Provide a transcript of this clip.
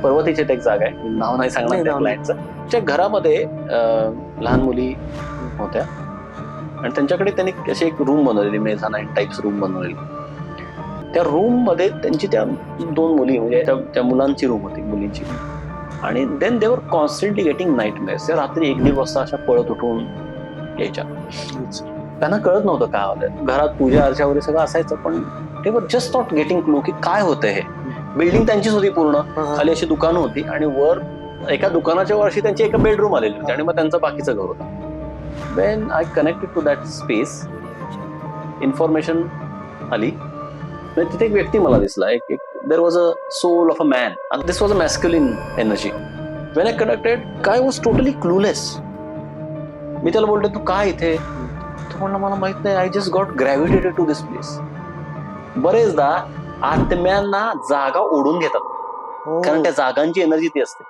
पर्वतीची एक जागा आहे, नाव नाही सांगणार त्या क्लायंटचं. त्या घरामध्ये लहान मुली होत्या आणि त्यांच्याकडे त्यांनी अशी एक रूम बनवलेली, मेझानाईन टाइप्स रूम बनवलेली. त्या रूम मध्ये त्यांची त्या 2 मुली, म्हणजे त्या मुलांची रूम होती, मुलींची. आणि देन दे वर कॉन्स्टंटली गेटिंग नाईटमेअर्स. त्या रात्री 1-1.5 वाजता अशा पळत उठून यायच्या. त्यांना कळत नव्हतं काय होतं. घरात पूजा अर्चा वगैरे सगळं असायचं, पण ते were just not getting clue की काय होतंय हे. बिल्डिंग त्यांचीच होती पूर्ण, खाली अशी दुकानं होती आणि वर एका दुकानाच्या वर्षी त्यांची एक बेडरूम आलेली होती आणि मग त्यांचं बाकीचं घर होतं. When I connected to that space, information आली. तिथे एक व्यक्ती मला दिसला, एक there was a soul of a man and this was a masculine energy. When I connected, काय वॉज टोटली क्लूलेस. मी त्याला बोलतो, तू काय इथे? तो म्हणला, मला माहित नाही, I just got gravitated to this place. बरेचदा आत्म्यांना जागा ओढून घेतात, कारण त्या जागांची एनर्जी ती असते.